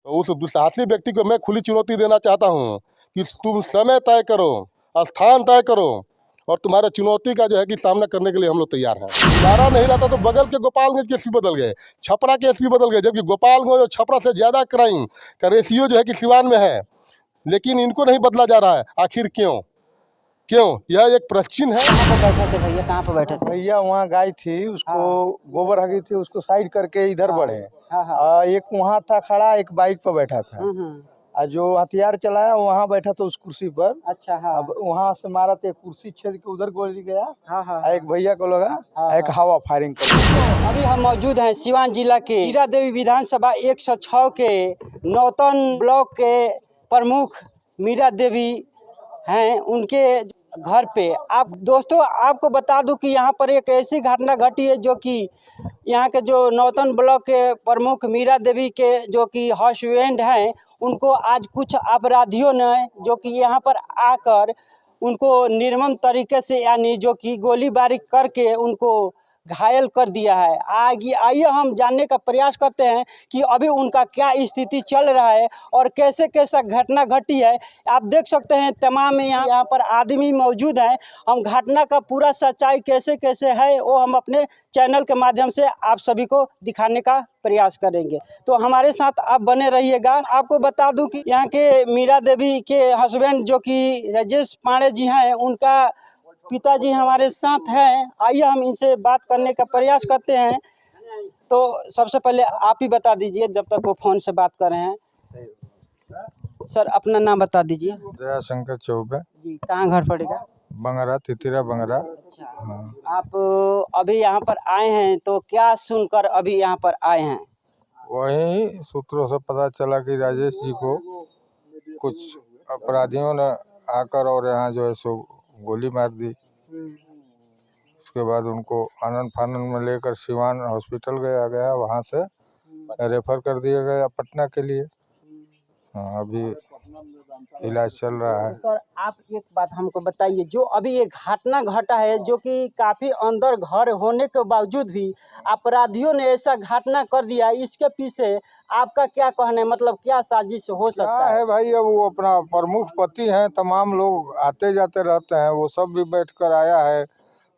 उस दुस्साहसी व्यक्ति को मैं खुली चुनौती देना चाहता हूँ कि तुम समय तय करो, स्थान तय करो, और तुम्हारे चुनौती का जो है कि सामना करने के लिए हम लोग तैयार हैं। दोबारा नहीं रहता तो बगल के गोपालगंज के एसपी बदल गए, छपरा के एसपी बदल गए, जबकि गोपालगंज और छपरा से ज़्यादा क्राइम का रेशियो जो है कि सिवान में है, लेकिन इनको नहीं बदला जा रहा है। आखिर क्यों? यह एक प्रश्न है। कहाँ पर बैठे थे भैया, कहाँ पर बैठे थे? भैया वहाँ गाय थी, उसको गोबर हगी थी, उसको साइड करके इधर बढ़े। एक वहाँ था खड़ा, एक बाइक पर बैठा था, और जो हथियार चलाया वहाँ बैठा था उस कुर्सी पर। अच्छा। अब वहाँ से मारा तो एक कुर्सी छेद के उधर गोली गया। एक भैया को लगा, एक हवा फायरिंग कर। अभी हम मौजूद हैं सिवान जिला के हीरा देवी विधानसभा 106 के नौतन ब्लॉक के प्रमुख मीरा देवी हैं, उनके घर पे। आप दोस्तों आपको बता दूं कि यहाँ पर एक ऐसी घटना घटी है जो कि यहाँ के जो नौतन ब्लॉक के प्रमुख मीरा देवी के जो कि हस्बैंड हैं, उनको आज कुछ अपराधियों ने जो कि यहाँ पर आकर उनको निर्मम तरीके से यानी जो कि गोलीबारी करके उनको घायल कर दिया है। आइए हम जानने का प्रयास करते हैं कि अभी उनका क्या स्थिति चल रहा है और कैसे कैसा घटना घटी है। आप देख सकते हैं तमाम यहाँ पर आदमी मौजूद हैं। हम घटना का पूरा सच्चाई कैसे कैसे है वो हम अपने चैनल के माध्यम से आप सभी को दिखाने का प्रयास करेंगे, तो हमारे साथ आप बने रहिएगा। आपको बता दूं कि यहाँ के मीरा देवी के हस्बैंड जो कि राजेश पांडे जी हैं, उनका पिताजी हमारे साथ हैं। आइए हम इनसे बात करने का प्रयास करते हैं। तो सबसे पहले आप ही बता दीजिए, जब तक वो फ़ोन से बात कर रहे हैं। सर अपना नाम बता दीजिए। दयाशंकर चौबे जी, कहाँ घर पड़ेगा? बंगरा, तितिरा बंगरा। अच्छा। आप अभी यहाँ पर आए हैं तो क्या सुनकर अभी यहाँ पर आए हैं? वही सूत्रों से पता चला कि राजेश जी को कुछ अपराधियों ने आकर और यहाँ जो है सो गोली मार दी। उसके बाद उनको आनन फानन में लेकर सिवान हॉस्पिटल गया, वहाँ से रेफर कर दिया गया पटना के लिए। अभी इलाज चल रहा है। सर आप एक बात हमको बताइए, जो अभी ये घटना घटा है जो कि काफ़ी अंदर घर होने के बावजूद भी अपराधियों ने ऐसा घटना कर दिया, इसके पीछे आपका क्या कहना है? मतलब क्या साजिश हो सकता है? भाई, अब वो अपना प्रमुख पति हैं, तमाम लोग आते जाते रहते हैं, वो सब भी बैठकर आया है,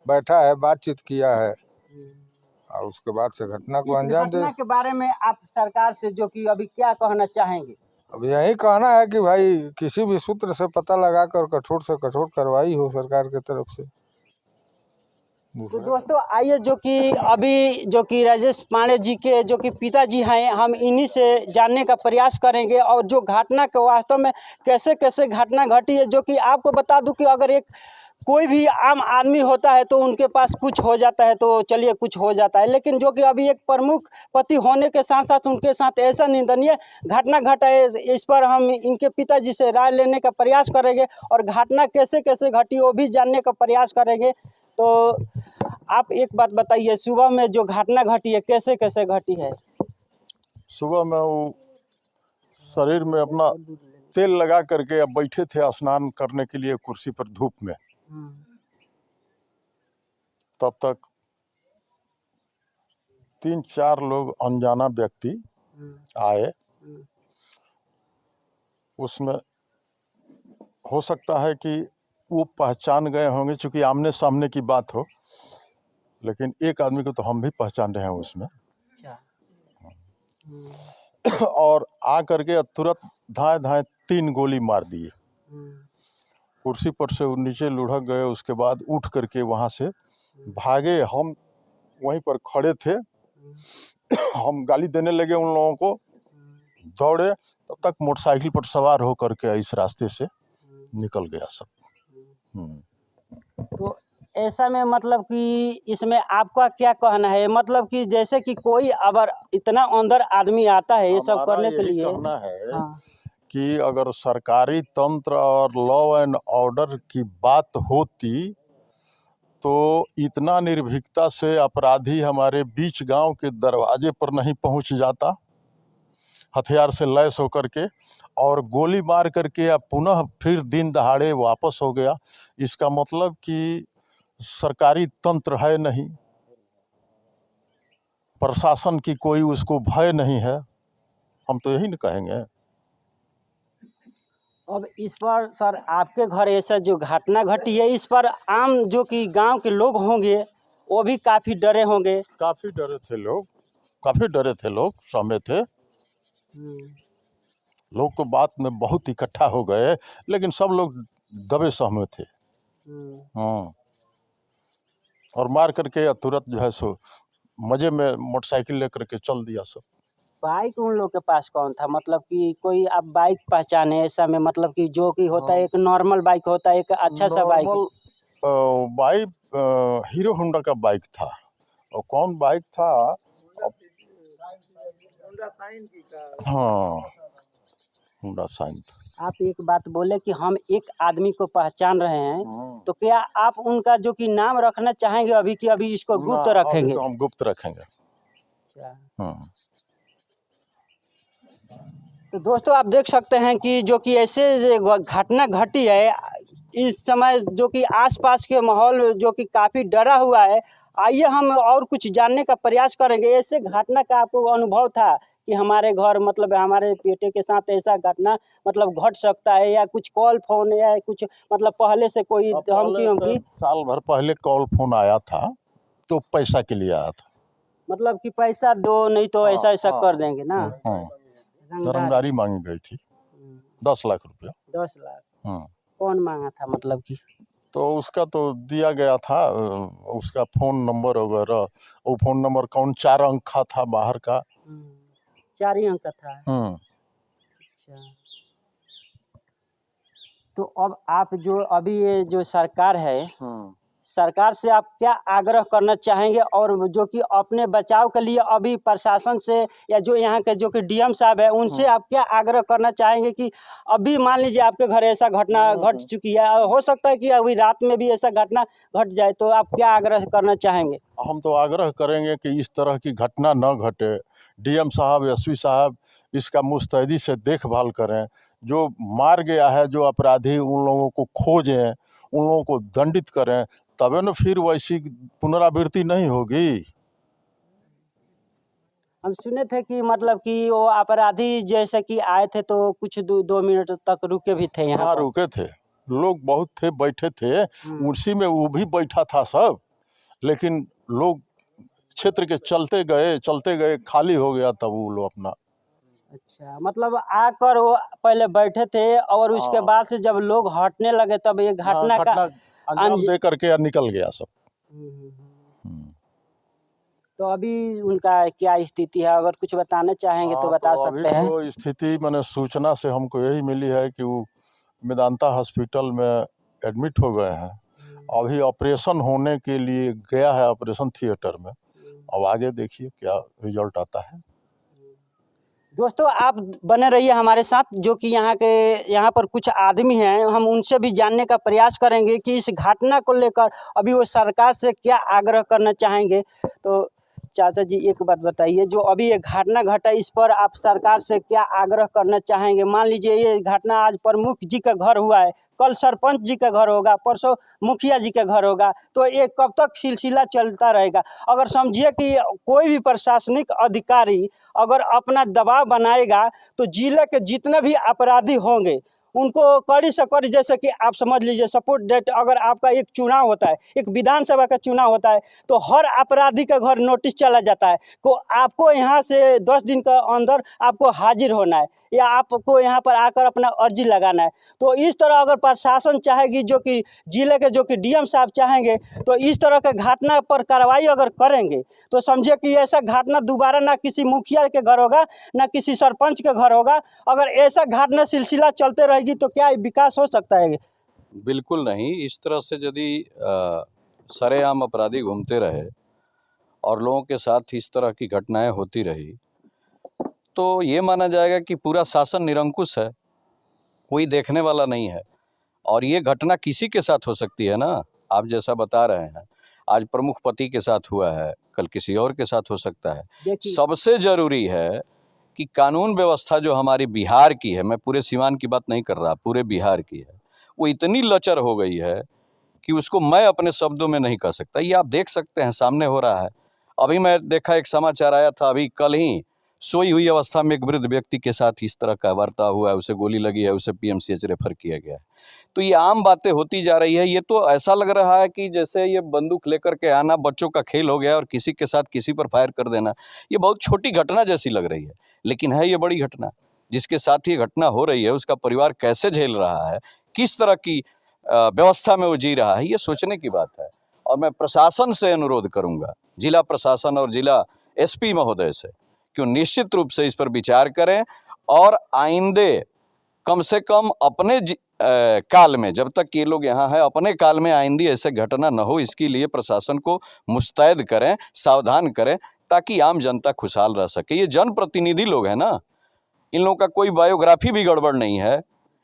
बैठा है, बातचीत किया है, और उसके बाद से घटना को अंजाम दे। घटना के बारे में आप सरकार से जो कि अभी क्या कहना चाहेंगे? अब यही कहना है कि भाई किसी भी सूत्र से पता लगाकर कठोर से कठोर कार्रवाई हो सरकार की तरफ से। तो दोस्तों आइए जो कि अभी जो कि राजेश पांडे जी के जो कि पिताजी हैं, हम इन्हीं से जानने का प्रयास करेंगे और जो घटना के वास्तव में कैसे कैसे घटना घटी है। जो कि आपको बता दूं कि अगर एक कोई भी आम आदमी होता है तो उनके पास कुछ हो जाता है तो चलिए कुछ हो जाता है, लेकिन जो कि अभी एक प्रमुख पति होने के साथ साथ उनके साथ ऐसा निंदनीय घटना घटा है, इस पर हम इनके पिताजी से राय लेने का प्रयास करेंगे और घटना कैसे कैसे घटी वो भी जानने का प्रयास करेंगे। तो आप एक बात बताइए, सुबह में जो घटना घटी है कैसे कैसे घटी है? सुबह में वो शरीर में अपना तेल लगा करके अब बैठे थे स्नान करने के लिए कुर्सी पर धूप में, तब तक 3-4 लोग अनजाना व्यक्ति आए। उसमें हो सकता है कि वो पहचान गए होंगे, चूँकि आमने सामने की बात हो, लेकिन एक आदमी को तो हम भी पहचान रहे हैं उसमें। और आ करके तुरंत धाए धाए 3 गोली मार दिए। कुर्सी पर से नीचे लुढ़क गए, उसके बाद उठ करके वहाँ से भागे। हम वहीं पर खड़े थे, हम गाली देने लगे उन लोगों को, दौड़े, तब तक मोटरसाइकिल पर सवार हो करके इस रास्ते से निकल गया सब। तो ऐसा में मतलब कि इसमें आपका क्या कहना है? मतलब कि जैसे कि कोई अगर इतना अंदर आदमी आता है ये सब करने के लिए, कहना है कि अगर सरकारी तंत्र और लॉ एंड ऑर्डर की बात होती तो इतना निर्भीकता से अपराधी हमारे बीच गांव के दरवाजे पर नहीं पहुंच जाता हथियार से लैस होकर के, और गोली मार करके अब पुनः फिर दिन दहाड़े वापस हो गया। इसका मतलब कि सरकारी तंत्र है नहीं, प्रशासन की कोई उसको भय नहीं है। हम तो यही न कहेंगे। अब इस पर सर आपके घर ऐसा जो घटना घटी है, इस पर आम जो कि गांव के लोग होंगे वो भी काफ़ी डरे होंगे। काफ़ी डरे थे लोग, काफ़ी डरे थे लोग, सहमे थे लोग, तो बात में बहुत इकट्ठा हो गए, लेकिन सब लोग दबे सहमे थे। हाँ, और मार करके तुरंत जो है सो मज़े में मोटरसाइकिल लेकर के चल दिया सब। बाइक उन लोग के पास कौन था, मतलब कि कोई आप बाइक पहचाने ऐसा में, मतलब कि जो कि होता है एक नॉर्मल बाइक होता है, एक अच्छा सा bike. Normal bike hero Honda का बाइक था। और कौन बाइक था? हाँ, होंडा शाइन था। आप एक बात बोले कि हम एक आदमी को पहचान रहे हैं, तो क्या आप उनका जो कि नाम रखना चाहेंगे अभी कि अभी इसको गुप्त ना, रखेंगे? अभी तो हम गुप्त रखेंगे। अच्छा। तो दोस्तों आप देख सकते हैं कि जो कि ऐसे घटना घटी है इस समय, जो कि आसपास के माहौल जो कि काफ़ी डरा हुआ है। आइए हम और कुछ जानने का प्रयास करेंगे। ऐसे घटना का आपको अनुभव था कि हमारे घर, मतलब हमारे बेटे के साथ ऐसा घटना मतलब घट सकता है, या कुछ कॉल फोन या कुछ मतलब पहले से कोई धमकी? साल भर पहले कॉल फोन आया था, तो पैसा के लिए आया था। मतलब कि पैसा दो नहीं तो ऐसा ऐसा कर देंगे ना। रंगदारी मांगी गई थी 10 लाख रुपया। 10 लाख कौन मांगा था, मतलब कि? तो उसका तो दिया गया था, उसका फ़ोन नंबर वगैरह। वो फ़ोन नंबर कौन 4 अंक का था बाहर का। 4 ही अंक का था। अच्छा। तो अब आप जो अभी ये जो सरकार है, सरकार से आप क्या आग्रह करना चाहेंगे, और जो कि अपने बचाव के लिए अभी प्रशासन से या जो यहाँ के जो कि डीएम साहब है उनसे आप क्या आग्रह करना चाहेंगे कि अभी मान लीजिए आपके घर ऐसा घटना घट चुकी है, हो सकता है कि अभी रात में भी ऐसा घटना घट जाए, तो आप क्या आग्रह करना चाहेंगे? हम तो आग्रह करेंगे कि इस तरह की घटना न घटे। डीएम साहब, एसपी साहब इसका मुस्तैदी से देखभाल करें। जो मार गया है, जो अपराधी, उन लोगों को खोजें, उन लोगों को दंडित करें, तबे न फिर वैसी पुनरावृत्ति नहीं होगी। हम सुने थे कि मतलब कि वो अपराधी जैसे कि आए थे तो कुछ 2 मिनट तक रुके भी थे यहाँ हाँ, पर। रुके थे, लोग बहुत थे, बैठे थे, उसी में वो भी बैठा था सब, लेकिन लोग क्षेत्र के चलते गए, खाली हो गया तब वो लोग अपना। अच्छा, मतलब आकर वो पहले बैठे थे और उसके बाद से जब लोग हटने लगे तब ये घटना का अंजाम दे करके निकल गया सब। तो अभी उनका क्या स्थिति है, अगर कुछ बताना चाहेंगे तो बता सकते हैं। तो स्थिति मैंने सूचना से हमको यही मिली है कि वो मेदांता हॉस्पिटल में एडमिट हो गए हैं। अभी ऑपरेशन होने के लिए गया है ऑपरेशन थिएटर में। अब आगे देखिए क्या रिजल्ट आता है। दोस्तों आप बने रहिए हमारे साथ, जो कि यहाँ पर कुछ आदमी हैं, हम उनसे भी जानने का प्रयास करेंगे कि इस घटना को लेकर अभी वो सरकार से क्या आग्रह करना चाहेंगे। तो चाचा जी एक बात बताइए, जो अभी ये घटना घटा इस पर आप सरकार से क्या आग्रह करना चाहेंगे? मान लीजिए ये घटना आज प्रमुख जी का घर हुआ है, कल सरपंच जी का घर होगा, परसों मुखिया जी का घर होगा, तो ये कब तक सिलसिला चलता रहेगा? अगर समझिए कि कोई भी प्रशासनिक अधिकारी अगर अपना दबाव बनाएगा तो जिले के जितने भी अपराधी होंगे उनको कड़ी से कड़ी, जैसे कि आप समझ लीजिए सपोर्ट डेट, अगर आपका एक चुनाव होता है, एक विधानसभा का चुनाव होता है, तो हर अपराधी का घर नोटिस चला जाता है तो आपको यहाँ से 10 दिन का अंदर आपको हाजिर होना है या आपको यहाँ पर आकर अपना अर्जी लगाना है। तो इस तरह अगर प्रशासन चाहेगी, जो कि जिले के जो कि डीएम साहब चाहेंगे, तो इस तरह के घटना पर कार्रवाई अगर करेंगे तो समझिए कि ऐसा घटना दोबारा ना किसी मुखिया के घर होगा ना किसी सरपंच के घर होगा। अगर ऐसा घटना सिलसिला चलते रहेगी तो क्या विकास हो सकता है? बिल्कुल नहीं। इस तरह से यदि सरेआम अपराधी घूमते रहे और लोगों के साथ इस तरह की घटनाएं होती रही तो ये माना जाएगा कि पूरा शासन निरंकुश है, कोई देखने वाला नहीं है। और ये घटना किसी के साथ हो सकती है ना, आप जैसा बता रहे हैं, आज प्रमुख पति के साथ हुआ है, कल किसी और के साथ हो सकता है। सबसे ज़रूरी है कि कानून व्यवस्था जो हमारी बिहार की है, मैं पूरे सीवान की बात नहीं कर रहा, पूरे बिहार की है, वो इतनी लचर हो गई है कि उसको मैं अपने शब्दों में नहीं कह सकता। ये आप देख सकते हैं, सामने हो रहा है। अभी मैं देखा, एक समाचार आया था अभी कल ही, सोई हुई अवस्था में एक वृद्ध व्यक्ति के साथ इस तरह का वार्ता हुआ है, उसे गोली लगी है, उसे पीएमसीएच रेफर किया गया है। तो ये आम बातें होती जा रही है। ये तो ऐसा लग रहा है कि जैसे ये बंदूक लेकर के आना बच्चों का खेल हो गया और किसी के साथ किसी पर फायर कर देना, ये बहुत छोटी घटना जैसी लग रही है, लेकिन है ये बड़ी घटना। जिसके साथ ये घटना हो रही है उसका परिवार कैसे झेल रहा है, किस तरह की व्यवस्था में वो जी रहा है, ये सोचने की बात है। और मैं प्रशासन से अनुरोध करूंगा, जिला प्रशासन और जिला एसपी महोदय से, कि निश्चित रूप से इस पर विचार करें और आइंदे कम से कम अपने काल में, जब तक ये लोग यहाँ हैं, अपने काल में आइंदी ऐसे घटना न हो, इसके लिए प्रशासन को मुस्तैद करें, सावधान करें, ताकि आम जनता खुशहाल रह सके। ये जनप्रतिनिधि लोग हैं ना, इन लोगों का कोई बायोग्राफी भी गड़बड़ नहीं है,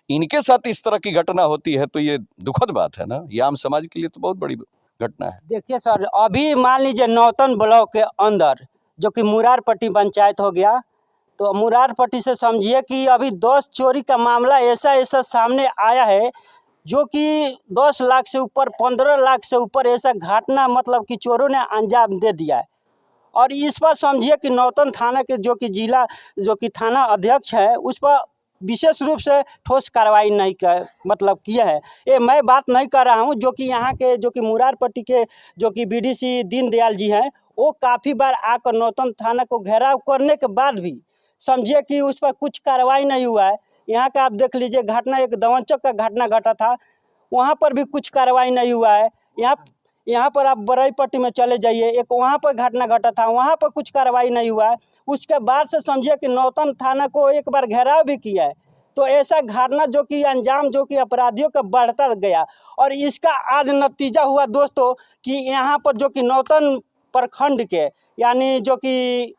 इनके साथ इस तरह की घटना होती है तो ये दुखद बात है ना, ये आम समाज के लिए तो बहुत बड़ी घटना है। देखिए सर, अभी मान लीजिए नौतन ब्लॉक के अंदर जो कि मुरारपट्टी पंचायत हो गया, तो मुरारपट्टी से समझिए कि अभी 10 चोरी का मामला ऐसा सामने आया है, जो कि 10 लाख से ऊपर, 15 लाख से ऊपर ऐसा घटना मतलब कि चोरों ने अंजाम दे दिया है। और इस पर समझिए कि नौतन थाना के जो कि थाना अध्यक्ष है, उस पर विशेष रूप से ठोस कार्रवाई नहीं मतलब किया है। ये मैं बात नहीं कर रहा हूँ, जो कि यहाँ के जो कि मुरारपट्टी के जो कि बीडीसी दीनदयाल जी हैं, वो काफ़ी बार आकर नौतन थाना को घेराव करने के बाद भी समझिए कि उस पर कुछ कार्रवाई नहीं हुआ है। यहाँ का आप देख लीजिए घटना, एक दवंचक का घटना घटा था, वहाँ पर भी कुछ कार्रवाई नहीं हुआ है। यहाँ पर आप बरईपट्टी में चले जाइए, एक वहाँ पर घटना घटा था, वहाँ पर कुछ कार्रवाई नहीं हुआ है। उसके बाद से समझिए कि नौतन थाना को एक बार घेराव भी किया है। तो ऐसा घटना जो कि अंजाम जो कि अपराधियों का बढ़ता गया, और इसका आज नतीजा हुआ दोस्तों कि यहाँ पर जो कि नौतन प्रखंड के यानी जो कि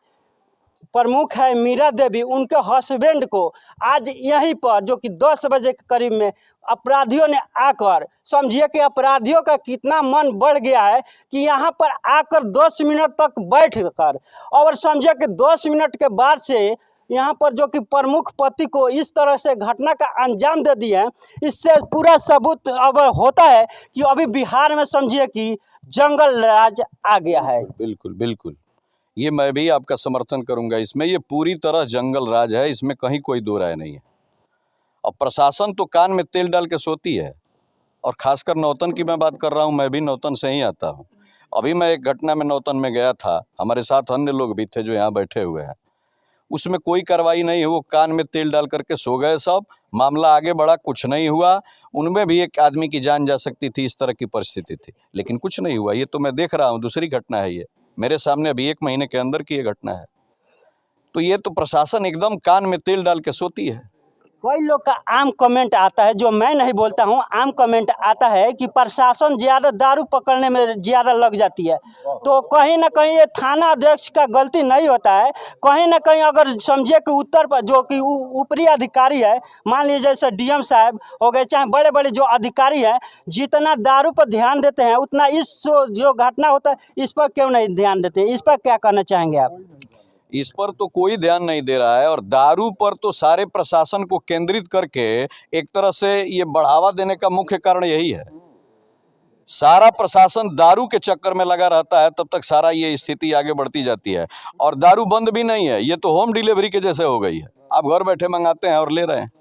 प्रमुख है मीरा देवी, उनके हस्बैंड को आज यहीं पर जो कि 10 बजे के करीब में अपराधियों ने आकर, समझिए कि अपराधियों का कितना मन बढ़ गया है कि यहाँ पर आकर 10 मिनट तक बैठ कर, और समझिए कि 10 मिनट के बाद से यहाँ पर जो कि प्रमुख पति को इस तरह से घटना का अंजाम दे दिए हैं। इससे पूरा सबूत अब होता है कि अभी बिहार में समझिए कि जंगल राज आ गया है। बिल्कुल बिल्कुल, ये मैं भी आपका समर्थन करूंगा इसमें। ये पूरी तरह जंगल राज है, इसमें कहीं कोई दो राय नहीं है। अब प्रशासन तो कान में तेल डाल के सोती है, और खासकर नौतन की मैं बात कर रहा हूँ, मैं भी नौतन से ही आता हूँ। अभी मैं एक घटना में नौतन में गया था, हमारे साथ अन्य लोग भी थे जो यहाँ बैठे हुए हैं, उसमें कोई कार्रवाई नहीं है। वो कान में तेल डाल करके सो गए सब, मामला आगे बढ़ा, कुछ नहीं हुआ। उनमें भी एक आदमी की जान जा सकती थी, इस तरह की परिस्थिति थी, लेकिन कुछ नहीं हुआ। ये तो मैं देख रहा हूँ, दूसरी घटना है, ये मेरे सामने अभी 1 महीने के अंदर की ये घटना है। तो ये तो प्रशासन एकदम कान में तेल डाल के सोती है। कई लोग का आम कमेंट आता है, जो मैं नहीं बोलता हूँ, आम कमेंट आता है कि प्रशासन ज़्यादा दारू पकड़ने में ज़्यादा लग जाती है। तो कहीं ना कहीं ये थाना अध्यक्ष का गलती नहीं होता है, कहीं ना कहीं अगर समझिए कि उत्तर पर जो कि ऊपरी अधिकारी है, मान लीजिए जैसे डीएम साहब हो गए, चाहे बड़े बड़े जो अधिकारी हैं, जितना दारू पर ध्यान देते हैं उतना इस जो घटना होता है इस पर क्यों नहीं ध्यान देते? इस पर क्या कहना चाहेंगे आप? इस पर तो कोई ध्यान नहीं दे रहा है, और दारू पर तो सारे प्रशासन को केंद्रित करके एक तरह से ये बढ़ावा देने का मुख्य कारण यही है। सारा प्रशासन दारू के चक्कर में लगा रहता है, तब तक सारा ये स्थिति आगे बढ़ती जाती है। और दारू बंद भी नहीं है, ये तो होम डिलीवरी के जैसे हो गई है। आप घर बैठे मंगाते हैं और ले रहे हैं,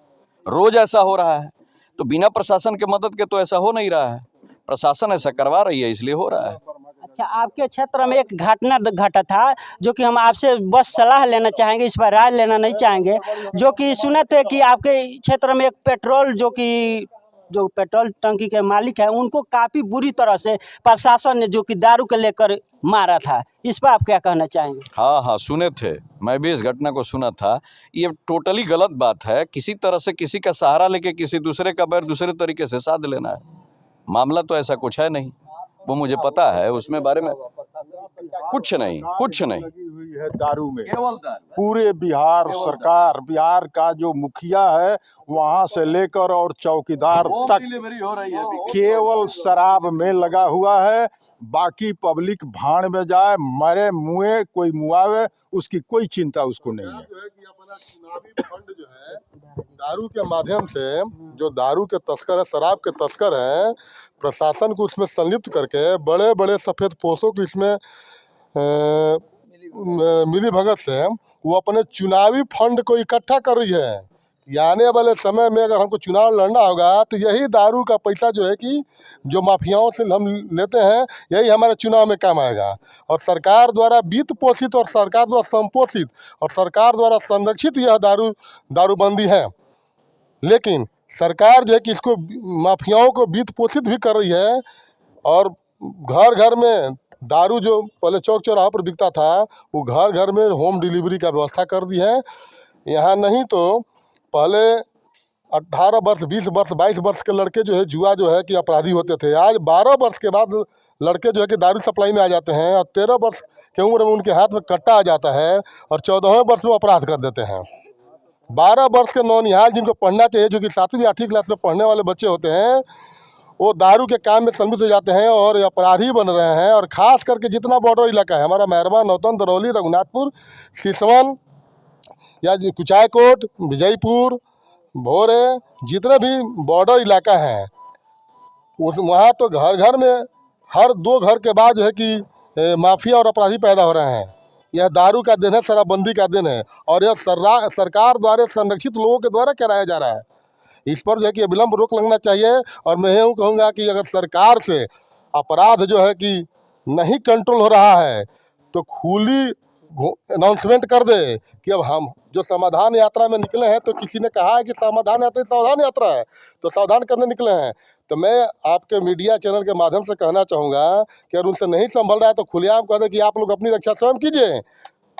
रोज ऐसा हो रहा है। तो बिना प्रशासन के मदद के तो ऐसा हो नहीं रहा है, प्रशासन ऐसा करवा रही है, इसलिए हो रहा है। अच्छा, आपके क्षेत्र में एक घटना घटा था जो कि हम आपसे बस सलाह लेना चाहेंगे, इस पर राय लेना नहीं चाहेंगे। जो कि सुने थे कि आपके क्षेत्र में एक पेट्रोल जो पेट्रोल टंकी के मालिक हैं, उनको काफ़ी बुरी तरह से प्रशासन ने जो कि दारू को लेकर मारा था। इस पर आप क्या कहना चाहेंगे? हाँ, सुने थे, मैं भी इस घटना को सुना था। ये टोटली गलत बात है, किसी तरह से किसी का सहारा लेके किसी दूसरे का बैर दूसरे तरीके से साध लेना है। मामला तो ऐसा कुछ है नहीं, वो मुझे पता है, उसमें बारे में कुछ नहीं लगी हुई है दारू में। पूरे बिहार सरकार, बिहार का जो मुखिया है वहां से लेकर और चौकीदार तक हो रही है। केवल शराब में लगा हुआ है। बाकी पब्लिक भाड़ में जाए, मरे मुए, कोई मुआवे, उसकी कोई चिंता उसको नहीं है। जो है कि अपना चुनावी फंड जो है दारू के माध्यम से, जो दारू के तस्कर है, शराब के तस्कर हैं, प्रशासन को उसमें संलिप्त करके बड़े बड़े सफ़ेद पोशों को इसमें मिली भगत से वो अपने चुनावी फंड को इकट्ठा कर रही है कि आने वाले समय में अगर हमको चुनाव लड़ना होगा तो यही दारू का पैसा जो है कि जो माफियाओं से हम लेते हैं यही हमारे चुनाव में काम आएगा। और सरकार द्वारा वित्त पोषित और सरकार द्वारा संपोषित और सरकार द्वारा संरक्षित यह दारूबंदी है। लेकिन सरकार जो है कि इसको माफियाओं को वित्त पोषित भी कर रही है और घर घर में दारू जो पहले चौक चौराहा पर बिकता था वो घर घर में होम डिलीवरी का व्यवस्था कर दी है। यहाँ नहीं तो पहले 18 वर्ष 20 वर्ष 22 वर्ष के लड़के जो है जुआ जो है कि अपराधी होते थे। आज 12 वर्ष के बाद लड़के जो है कि दारू सप्लाई में आ जाते हैं और 13 वर्ष की उम्र में उनके हाथ में कट्टा आ जाता है और 14वें वर्ष में अपराध कर देते हैं। 12 वर्ष के नौनिहाल जिनको पढ़ना चाहिए, जो कि 7वीं 8वीं क्लास में पढ़ने वाले बच्चे होते हैं, वो दारू के काम में सम्मिलित हो जाते हैं और अपराधी बन रहे हैं। और ख़ास करके जितना बॉर्डर इलाका है हमारा, मेहरमा, नौतन, दरौली, रघुनाथपुर, सिसवन या कुचायकोट, विजयपुर, भोरे, जितने भी बॉर्डर इलाका है उस वहाँ तो घर घर में हर 2 घर के बाद जो है कि माफिया और अपराधी पैदा हो रहे हैं। यह दारू का दिन है, शराबबंदी का दिन है और यह सरकार द्वारा संरक्षित लोगों के द्वारा कराया जा रहा है। इस पर जो है कि विलंब रोक लगना चाहिए। और मैं यूँ कहूँगा कि अगर सरकार से अपराध जो है कि नहीं कंट्रोल हो रहा है तो खुली अनाउंसमेंट कर दे कि अब हम जो समाधान यात्रा में निकले हैं, तो किसी ने कहा है कि समाधान यात्रा सावधान यात्रा है, तो सावधान करने निकले हैं। तो मैं आपके मीडिया चैनल के माध्यम से कहना चाहूँगा कि अगर उनसे नहीं संभल रहा है तो खुलेआम कह दें कि आप लोग अपनी रक्षा स्वयं कीजिए।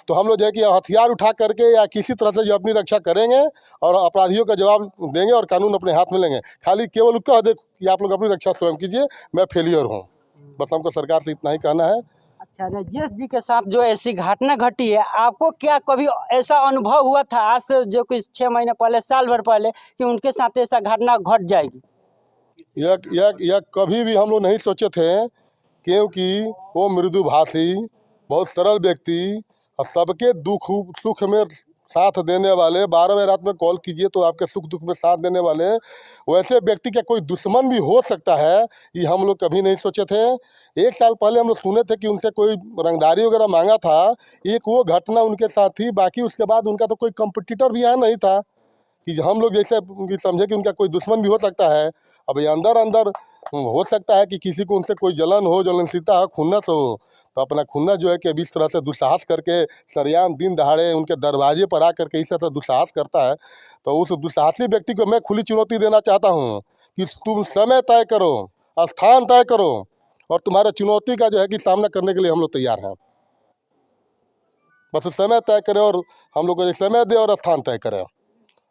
तो हम लोग जो है कि हथियार उठा करके या किसी तरह से जो अपनी रक्षा करेंगे और अपराधियों का जवाब देंगे और कानून अपने हाथ में लेंगे। खाली केवल कह दे कि आप लोग अपनी रक्षा स्वयं कीजिए, मैं फेलियर हूँ। बस हमको सरकार से इतना ही कहना है। अच्छा, राजेश जी के साथ जो ऐसी घटना घटी है, आपको क्या कभी ऐसा अनुभव हुआ था आज से जो कि 6 महीने पहले, साल भर पहले, कि उनके साथ ऐसा घटना घट जाएगी? यह कभी भी हम लोग नहीं सोचे थे, क्योंकि वो मृदुभाषी, बहुत सरल व्यक्ति और सबके दुख सुख में साथ देने वाले, 12वें रात में कॉल कीजिए तो आपके सुख दुख में साथ देने वाले, वैसे व्यक्ति का कोई दुश्मन भी हो सकता है, ये हम लोग कभी नहीं सोचे थे। 1 साल पहले हम लोग सुने थे कि उनसे कोई रंगदारी वगैरह मांगा था, एक वो घटना उनके साथ थी। बाकी उसके बाद उनका तो कोई कंपटीटर भी यहाँ नहीं था कि हम लोग जैसे समझे कि उनका कोई दुश्मन भी हो सकता है। अब ये अंदर अंदर हो सकता है कि किसी को उनसे कोई जलन हो, जलनशीलता हो, खुन्नस हो, तो अपना खुन्नस जो है कि अब इस तरह से दुस्साहस करके सरेआम दिन दहाड़े उनके दरवाजे पर आ करके इस तरह से दुस्साहस करता है। तो उस दुस्साहसी व्यक्ति को मैं खुली चुनौती देना चाहता हूँ कि तुम समय तय करो, स्थान तय करो और तुम्हारे चुनौती का जो है कि सामना करने के लिए हम लोग तैयार हैं। बस समय तय करें और हम लोग को समय दे और स्थान तय करें,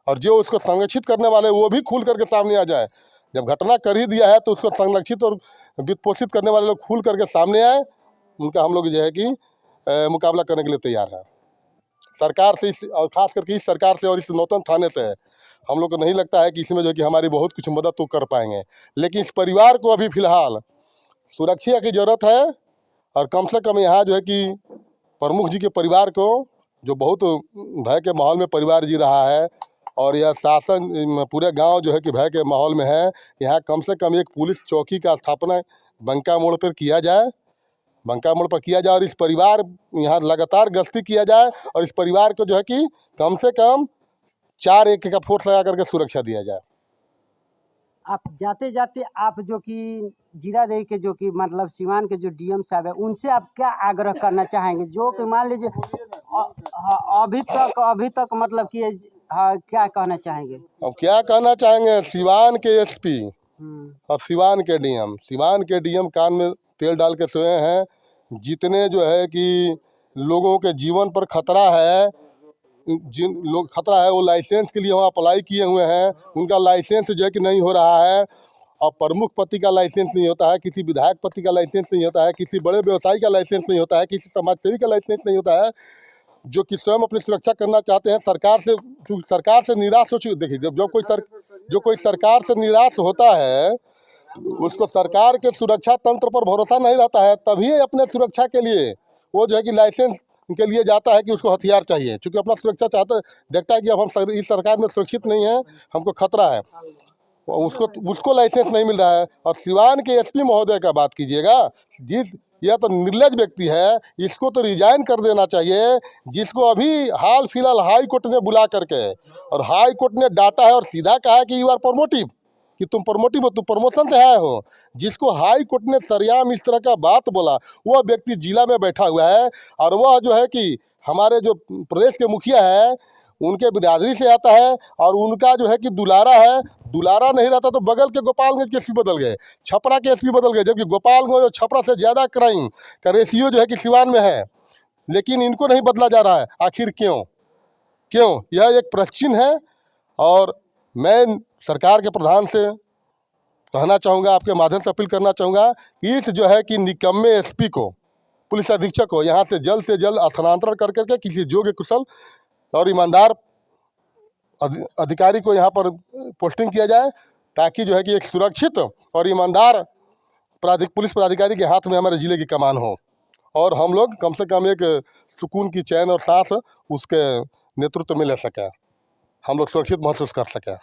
और जो उसको संरक्षित करने वाले वो भी खुल करके सामने आ जाए। जब घटना कर ही दिया है तो उसको संरक्षित और वित्त पोषित करने वाले लोग खुल करके सामने आए, उनका हम लोग जो है कि मुकाबला करने के लिए तैयार हैं। सरकार से और ख़ास करके इस सरकार से और इस नौतन थाने से हम लोग को नहीं लगता है कि इसमें जो है कि हमारी बहुत कुछ मदद तो कर पाएंगे। लेकिन इस परिवार को अभी फ़िलहाल सुरक्षा की ज़रूरत है और कम से कम यहाँ जो है कि प्रमुख जी के परिवार को, जो बहुत भय के माहौल में परिवार जी रहा है और यह शासन पूरे गांव जो है कि भय के माहौल में है, यहाँ कम से कम एक पुलिस चौकी का स्थापना बंका मोड़ पर किया जाए, बंका मोड़ पर किया जाए और इस परिवार यहाँ लगातार गश्ती किया जाए और इस परिवार को जो है कि कम से कम 4 एक का फोर्स लगा करके सुरक्षा दिया जाए। आप जाते जाते आप जो कि जीरादेवी के जो कि मतलब सिवान के जो डीएम साहब है, उनसे आप क्या आग्रह करना चाहेंगे? जो कि मान लीजिए अभी तक मतलब कि क्या कहना चाहेंगे? अब क्या कहना चाहेंगे, सिवान के एसपी और सिवान के डीएम कान में तेल डाल के सोए हैं। जितने जो है कि लोगों के जीवन पर खतरा है, जिन लोग खतरा है वो लाइसेंस के लिए वहाँ अप्लाई किए हुए हैं, उनका लाइसेंस जो है कि नहीं हो रहा है। और प्रमुख पति का लाइसेंस नहीं होता है, किसी विधायक पति का लाइसेंस नहीं होता है, किसी बड़े व्यवसायी का लाइसेंस नहीं होता है, किसी समाजसेवी का लाइसेंस नहीं होता है, जो कि स्वयं अपनी सुरक्षा करना चाहते हैं। सरकार से निराश हो चुके। देखिए, जो कोई सरकार से निराश होता है उसको सरकार के सुरक्षा तंत्र पर भरोसा नहीं रहता है, तभी अपने सुरक्षा के लिए वो जो है कि लाइसेंस के लिए जाता है कि उसको हथियार चाहिए, क्योंकि अपना सुरक्षा देखता है कि अब हम इस सरकार में सुरक्षित नहीं है, हमको खतरा है, उसको लाइसेंस नहीं मिल रहा है। और सिवान के एसपी महोदय का बात कीजिएगा, जिस यह तो निर्लज व्यक्ति है, इसको तो रिजाइन कर देना चाहिए, जिसको अभी हाल फिलहाल हाई कोर्ट ने बुला करके, और हाई कोर्ट ने डांटा है और सीधा कहा है कि यू आर प्रमोटिव, कि तुम प्रमोटिव हो, तुम प्रमोशन से आए हो। जिसको हाई कोर्ट ने सरेआम इस तरह का बात बोला, वह व्यक्ति जिला में बैठा हुआ है, और वह जो है कि हमारे जो प्रदेश के मुखिया है उनके बिरादरी से आता है, और उनका जो है कि दुलारा है। दुलारा नहीं रहता तो बगल के गोपालगंज के एसपी बदल गए, छपरा के एसपी बदल गए, जबकि गोपालगंज और छपरा से ज़्यादा क्राइम का रेशियो जो है कि सिवान में है, लेकिन इनको नहीं बदला जा रहा है। आखिर क्यों? यह एक प्रश्न है। और मैं सरकार के प्रधान से कहना चाहूँगा, आपके माध्यम से अपील करना चाहूँगा कि इस जो है कि निकम्मे एसपी को, पुलिस अधीक्षक को यहाँ से जल्द स्थानांतरण कर करके किसी योग्य, कुशल और ईमानदार अधिकारी को यहाँ पर पोस्टिंग किया जाए, ताकि जो है कि एक सुरक्षित और ईमानदार पुलिस पदाधिकारी के हाथ में हमारे ज़िले की कमान हो, और हम लोग कम से कम एक सुकून की चैन और सांस उसके नेतृत्व में ले सकें, हम लोग सुरक्षित महसूस कर सकें।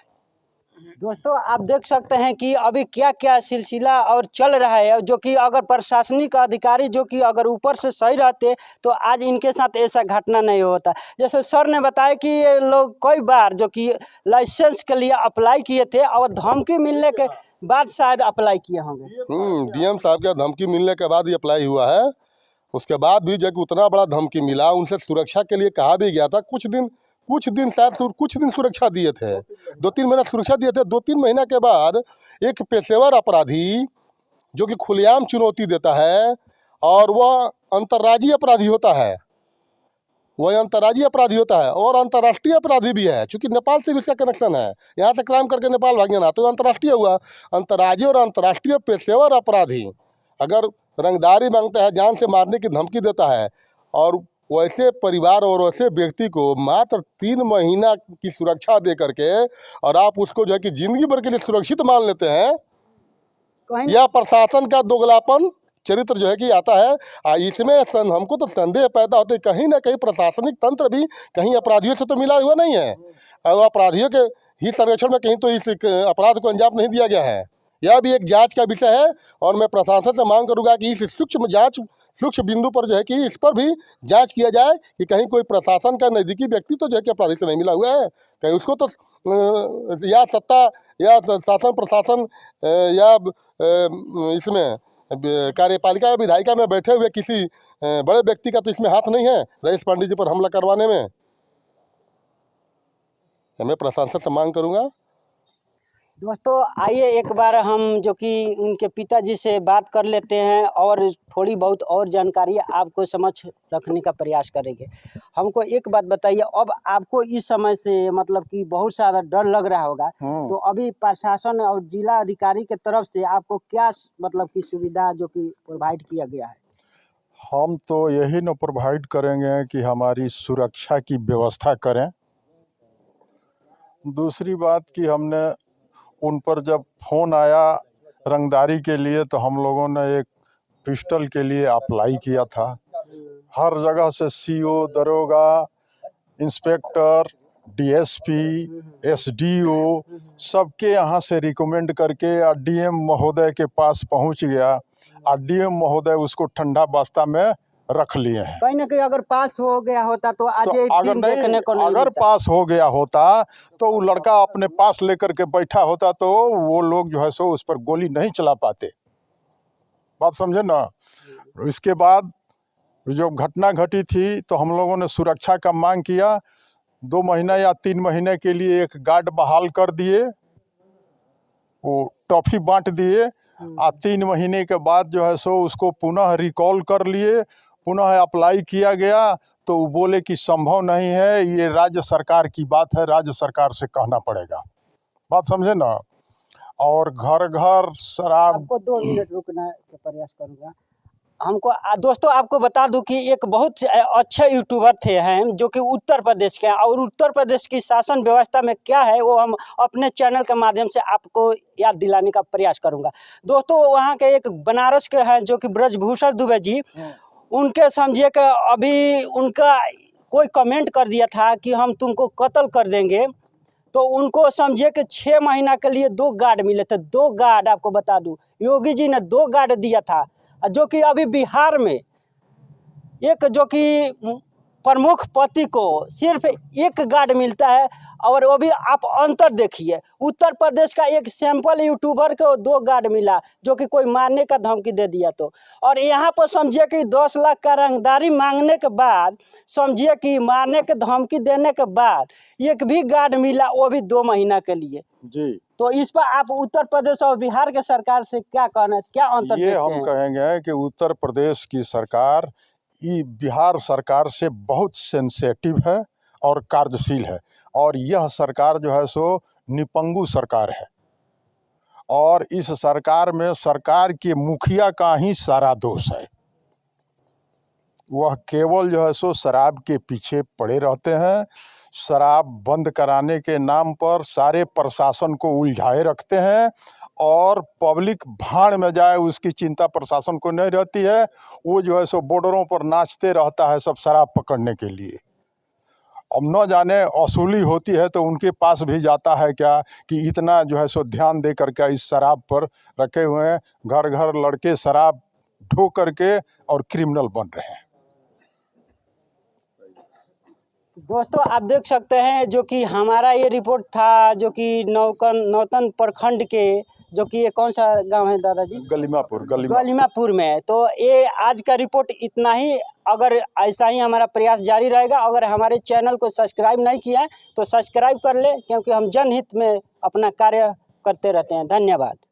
दोस्तों, आप देख सकते हैं कि अभी क्या क्या सिलसिला और चल रहा है, जो कि अगर प्रशासनिक अधिकारी जो कि अगर ऊपर से सही रहते तो आज इनके साथ ऐसा घटना नहीं होता। जैसे सर ने बताया कि ये लोग कई बार जो कि लाइसेंस के लिए अप्लाई किए थे और धमकी मिलने के बाद शायद अप्लाई किए होंगे। डीएम साहब का धमकी मिलने के बाद ही अप्लाई हुआ है। उसके बाद भी जब उतना बड़ा धमकी मिला, उनसे सुरक्षा के लिए कहा भी गया था, कुछ दिन सुरक्षा दिए थे, 2-3 महीना सुरक्षा दिए थे। 2-3 महीना के बाद एक पेशेवर अपराधी जो कि खुलेआम चुनौती देता है, और वह अंतर्राज्यीय अपराधी होता है, और अंतर्राष्ट्रीय अपराधी भी है, चूँकि नेपाल से भी इसका कनेक्शन है, यहाँ से क्राइम करके नेपाल भाग जाना, तो अंतर्राष्ट्रीय हुआ। अंतर्राज्यीय और अंतर्राष्ट्रीय पेशेवर अपराधी अगर रंगदारी मांगता है, जान से मारने की धमकी देता है, और वैसे परिवार और वैसे व्यक्ति को मात्र 3 महीना की सुरक्षा दे करके और आप उसको जो है कि ज़िंदगी भर के लिए सुरक्षित मान लेते हैं, यह प्रशासन का दोगलापन चरित्र जो है कि आता है। इसमें हमको तो संदेह पैदा होते, कहीं ना कहीं प्रशासनिक तंत्र भी कहीं अपराधियों से तो मिला हुआ नहीं है, और अपराधियों के ही संरक्षण में कहीं तो इस अपराध को अंजाम नहीं दिया गया है। यह भी एक जांच का विषय है, और मैं प्रशासन से मांग करूंगा कि इस सूक्ष्म बिंदु पर जो है कि इस पर भी जांच किया जाए कि कहीं कोई प्रशासन का नज़दीकी व्यक्ति तो जो है कि अपराधी से नहीं मिला हुआ है, कहीं उसको तो या सत्ता या शासन प्रशासन या इसमें कार्यपालिका या विधायिका में बैठे हुए किसी बड़े व्यक्ति का तो इसमें हाथ नहीं है रईस पांडे जी पर हमला करवाने में। मैं प्रशासन से मांग करूंगा। दोस्तों, आइए एक बार हम जो कि उनके पिताजी से बात कर लेते हैं और थोड़ी बहुत और जानकारी आपको समक्ष रखने का प्रयास करेंगे। हमको एक बात बताइए, अब आपको इस समय से मतलब कि बहुत सारा डर लग रहा होगा, तो अभी प्रशासन और जिला अधिकारी के तरफ से आपको क्या मतलब की सुविधा जो कि प्रोवाइड किया गया है? हम तो यही न प्रोवाइड करेंगे कि हमारी सुरक्षा की व्यवस्था करें। दूसरी बात कि हमने उन पर जब फ़ोन आया रंगदारी के लिए, तो हम लोगों ने एक पिस्टल के लिए अप्लाई किया था। हर जगह से सीओ, दरोगा, इंस्पेक्टर, डीएसपी, एसडीओ सबके यहाँ से रिकमेंड करके डीएम महोदय के पास पहुँच गया, और डीएम महोदय उसको ठंडा बस्ता में रख लिए हैं। कहीं ना कहीं अगर पास हो गया होता तो आज तो एक दिन देखने को नहीं अगर मिलता। पास हो गया होता तो वो लड़का अपने पास लेकर के बैठा होता, तो वो लोग जो है सो उस पर गोली नहीं चला पाते। बात समझे ना। इसके बाद जो घटना घटी थी, तो हम लोगों ने सुरक्षा का मांग किया। 2 महीना या 3 महीने के लिए एक गार्ड बहाल कर दिए, वो टॉफी बांट दिए, और 3 महीने के बाद जो है सो उसको पुनः रिकॉल कर लिए, पुनः अप्लाई किया गया, तो वो बोले कि संभव नहीं है, ये राज्य सरकार की बात है, राज्य सरकार से कहना पड़ेगा। बात समझे ना। और घर घर शराब। आपको 2 मिनट रुकना का प्रयास करूँगा। हमको दोस्तों आपको बता दूं कि एक बहुत अच्छे यूट्यूबर थे हैं जो कि उत्तर प्रदेश के हैं, और उत्तर प्रदेश की शासन व्यवस्था में क्या है वो हम अपने चैनल के माध्यम से आपको याद दिलाने का प्रयास करूंगा। दोस्तों, वहाँ के एक बनारस के हैं जो कि ब्रजभूषण दुबे जी, उनके समझिए कि अभी उनका कोई कमेंट कर दिया था कि हम तुमको कत्ल कर देंगे, तो उनको समझिए कि 6 महीना के लिए 2 गार्ड मिले थे। 2 गार्ड, आपको बता दूं, योगी जी ने 2 गार्ड दिया था। जो कि अभी बिहार में एक जो कि प्रमुख पति को सिर्फ एक गार्ड मिलता है, और वो भी आप अंतर देखिए, उत्तर प्रदेश का एक सैंपल यूट्यूबर को 2 गार्ड मिला जो कि कोई मारने का धमकी दे दिया तो, और यहाँ पर समझिए कि 10 लाख का रंगदारी मांगने के बाद, समझिए कि मारने के धमकी देने के बाद एक भी गार्ड मिला, वो भी 2 महीना के लिए जी। तो इस पर आप उत्तर प्रदेश और बिहार के सरकार से क्या कहना, क्या अंतर ये देखते हम हैं? कहेंगे कि उत्तर प्रदेश की सरकार ये बिहार सरकार से बहुत सेंसेटिव है और कार्यशील है, और यह सरकार जो है सो निपंगु सरकार है, और इस सरकार में सरकार के मुखिया का ही सारा दोष है। वह केवल जो है सो शराब के पीछे पड़े रहते हैं, शराब बंद कराने के नाम पर सारे प्रशासन को उलझाए रखते हैं, और पब्लिक भाड़ में जाए उसकी चिंता प्रशासन को नहीं रहती है। वो जो है सो बॉर्डरों पर नाचते रहता है सब शराब पकड़ने के लिए। अब न जाने वसूली होती है तो उनके पास भी जाता है क्या कि इतना जो है सो ध्यान दे करके इस शराब पर रखे हुए हैं। घर घर लड़के शराब ढो करके और क्रिमिनल बन रहे हैं। दोस्तों आप देख सकते हैं जो कि हमारा ये रिपोर्ट था, जो कि नौतन प्रखंड के, जो कि ये कौन सा गांव है दादाजी? गलीमापुर में। तो ये आज का रिपोर्ट इतना ही। अगर ऐसा ही हमारा प्रयास जारी रहेगा, अगर हमारे चैनल को सब्सक्राइब नहीं किया है तो सब्सक्राइब कर ले, क्योंकि हम जनहित में अपना कार्य करते रहते हैं। धन्यवाद।